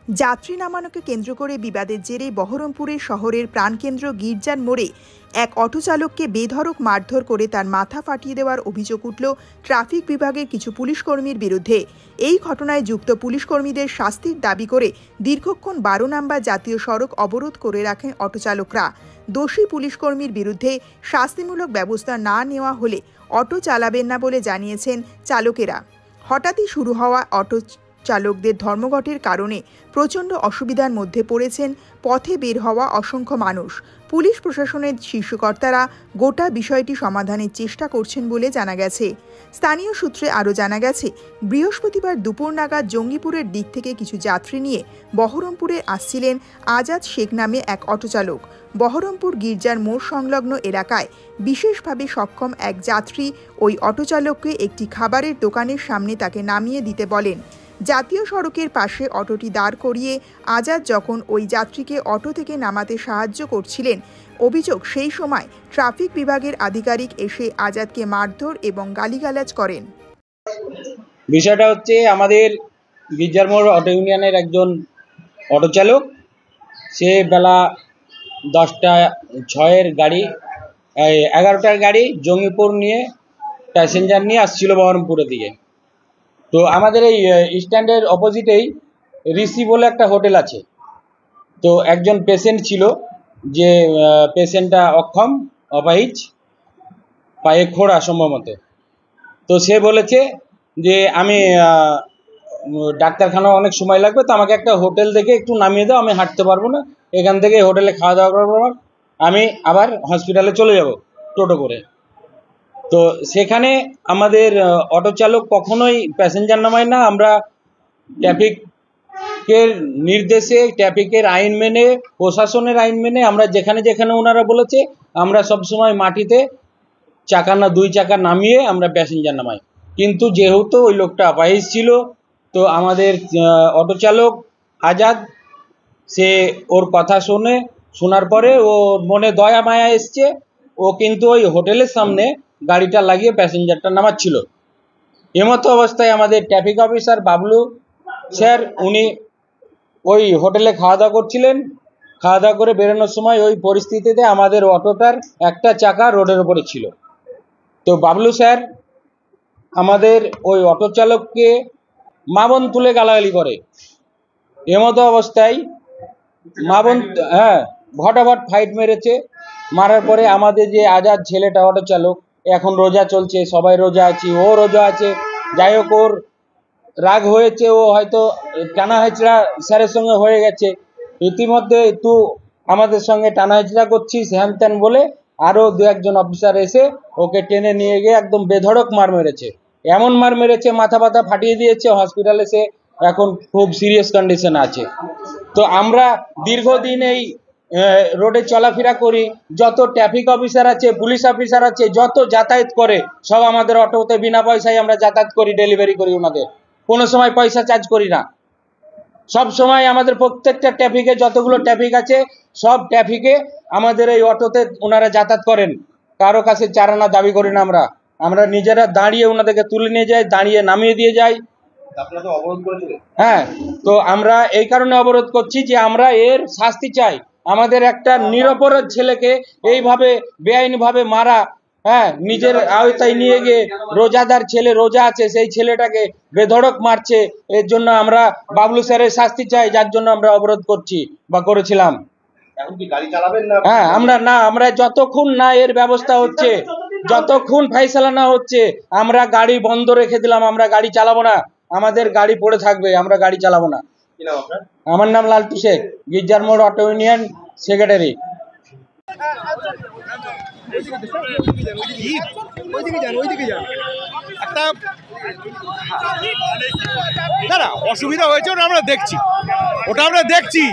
যাত্রী নামানোকে কেন্দ্র করে বিবাদের জেরে বহরমপুরের শহরের প্রাণকেন্দ্র গির্জার মোড়ে এক অটো চালককে বেধড়ক মারধর করে তার মাথা ফাটিয়ে দেওয়ার অভিযোগ উঠল ট্রাফিক বিভাগের কিছু পুলিশকর্মীর বিরুদ্ধে। এই ঘটনায় যুক্ত পুলিশকর্মীদের শাস্তির দাবি করে দীর্ঘক্ষণ 12 নম্বর জাতীয় সড়ক অবরোধ করে রাখেন অটো চালকরা। দোষী পুলিশকর্মীর বিরুদ্ধে শাস্তিমূলক ব্যবস্থা না নেওয়া হলে অটো চালাবেন না বলে জানিয়েছেন চালকেরা। হঠাৎই শুরু হওয়া অটো চালকদের ধর্মঘটের কারণে প্রচণ্ড অসুবিধার মধ্যে পড়েছেন পথে বের হওয়া অসংখ্য মানুষ। পুলিশ প্রশাসনের শীর্ষকর্তারা গোটা বিষয়টি সমাধানের চেষ্টা করছেন বলে জানা গেছে। স্থানীয় সূত্রে আরও জানা গেছে, বৃহস্পতিবার দুপুর নাগাদ জঙ্গিপুরের দিক থেকে কিছু যাত্রী নিয়ে বহরমপুরে আসছিলেন আজাদ শেখ নামে এক অটো চালক। বহরমপুর গির্জার মোড় সংলগ্ন এলাকায় বিশেষভাবে সক্ষম এক যাত্রী ওই অটো চালককে একটি খাবারের দোকানের সামনে তাকে নামিয়ে দিতে বলেন। জাতীয় সড়কের পাশে অটোটি দাঁড় করিয়ে আজাদ যখন ওই যাত্রীকে অটো থেকে নামাতে সাহায্য করছিলেন, অভিযোগ সেই সময় ট্রাফিক বিভাগের আধিকারিক এসে আজাদকে মারধর এবং গালিগালাজ করেন। বিষয়টা হচ্ছে, আমাদের গির্জার মোড় অটো ইউনিয়নের একজন অটো চালক, সে বেলা 10:06 গাড়ি 11টার গাড়ি জঙ্গিপুর নিয়ে প্যাসেঞ্জার নিয়ে আসছিল বহরমপুরের দিকে। তো আমাদের এই স্ট্যান্ডের অপোজিটেই ঋষি বলে একটা হোটেল আছে। তো একজন পেশেন্ট ছিল, যে পেশেন্টটা অক্ষম, অপাহিজ, পায়ে খোড়া সম্ভবত। তো সে বলেছে যে আমি ডাক্তারখানা অনেক সময় লাগবে, তো আমাকে একটা হোটেল দেখে একটু নামিয়ে দাও, আমি হাঁটতে পারবো না, এখান থেকে হোটেলে খাওয়া দাওয়া করার পর আমি আবার হসপিটালে চলে যাব টোটো করে। তো সেখানে আমাদের অটো চালক কখনোই প্যাসেঞ্জার নামায় না। আমরা ট্রাফিকের নির্দেশে, ট্রাফিকের আইন মেনে, প্রশাসনের আইন মেনে আমরা যেখানে যেখানে ওনারা বলেছে আমরা সবসময় মাটিতে চাকা না 2 চাকা নামিয়ে আমরা প্যাসেঞ্জার নামাই। কিন্তু যেহেতু ওই লোকটা অপাহিজ ছিল, তো আমাদের অটো চালক আজাদ, সে ওর কথা শোনার পরে ও মনে দয়া মায়া এসছে, ও কিন্তু ওই হোটেলের সামনে গাড়িটা লাগিয়ে প্যাসেঞ্জারটা নামাচ্ছিল। এমতো অবস্থায় আমাদের ট্রাফিক অফিসার বাবলু স্যার, উনি ওই হোটেলে খাওয়া দাওয়া করছিলেন। খাওয়া দাওয়া করে বেরোনোর সময় ওই পরিস্থিতিতে আমাদের অটোটার একটা চাকা রোডের উপরে ছিল। তো বাবলু স্যার আমাদের ওই অটো চালককে মাবন তুলে গালাগালি করে। এমতো অবস্থায় মাবন ভটাভট ফাইট মেরেছে। মারার পরে আমাদের যে আজাদ ছেলেটা অটো চালক, এখন রোজা চলছে, সবাই রোজা আছি, ও রোজা আছে, যাই হোক ওর রাগ হয়েছে, ও হয়তো টানা হেঁচড়া স্যারের সঙ্গে হয়ে গেছে। ইতিমধ্যে তুই আমাদের সঙ্গে টানা হেঁচড়া করছিস হ্যান ত্যান বলে আরও 2-1 অফিসার এসে ওকে টেনে নিয়ে গিয়ে একদম বেধড়ক মার মেরেছে। এমন মার মেরেছে, মাথা ফাটিয়ে দিয়েছে। হসপিটালে সে এখন খুব সিরিয়াস কন্ডিশনে আছে। তো আমরা দীর্ঘদিন এই রোডে চলাফেরা করি, যত ট্রাফিক অফিসার আছে, পুলিশ অফিসার আছে, যত যাতায়াত করে সব আমাদের অটোতে বিনা পয়সায় আমরা যাতায়াত করি, ডেলিভারি করি ওনাদের, কোনো সময় পয়সা চার্জ করি না। সব সময় আমাদের প্রত্যেকটা ট্রাফিকে, যতগুলো ট্রাফিক আছে সব ট্রাফিকে আমাদের এই অটোতে ওনারা যাতায়াত করেন। কারো কাছে চারানা দাবি করি না, আমরা নিজেরা দাঁড়িয়ে ওনাদেরকে তুলে নিয়ে যাই, দাঁড়িয়ে নামিয়ে দিয়ে যাই। হ্যাঁ, তো আমরা এই কারণে অবরোধ করছি যে আমরা এর শাস্তি চাই। আমাদের একটা নিরপরাধ ছেলেকে এইভাবে বেআইনিভাবে মারা, নিজের আওতায় নিয়ে গিয়ে, রোজাদার ছেলে, রোজা আছে, সেই ছেলেটাকে বেধড়ক মারছে। এর জন্য আমরা বাবলু স্যারের শাস্তি চাই, যার জন্য আমরা অবরোধ করছি বা করেছিলাম। আমরা যতক্ষণ না এর ব্যবস্থা হচ্ছে, যতক্ষণ ফাইসালা না হচ্ছে, আমরা গাড়ি বন্ধ রেখে দিলাম। আমরা গাড়ি চালাবো না, আমাদের গাড়ি পড়ে থাকবে, আমরা গাড়ি চালাবো না। আমার নাম লালটু শেখ, গির্জার মোড় অটো ইউনিয়ন সেক্রেটারি। না, অসুবিধা হয়েছে ওটা আমরা দেখছি,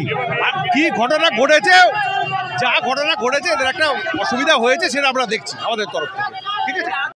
কি ঘটনা ঘটেছে, যা ঘটনা ঘটেছে এদের একটা অসুবিধা হয়েছে, সেটা আমরা দেখছি আমাদের তরফ থেকে।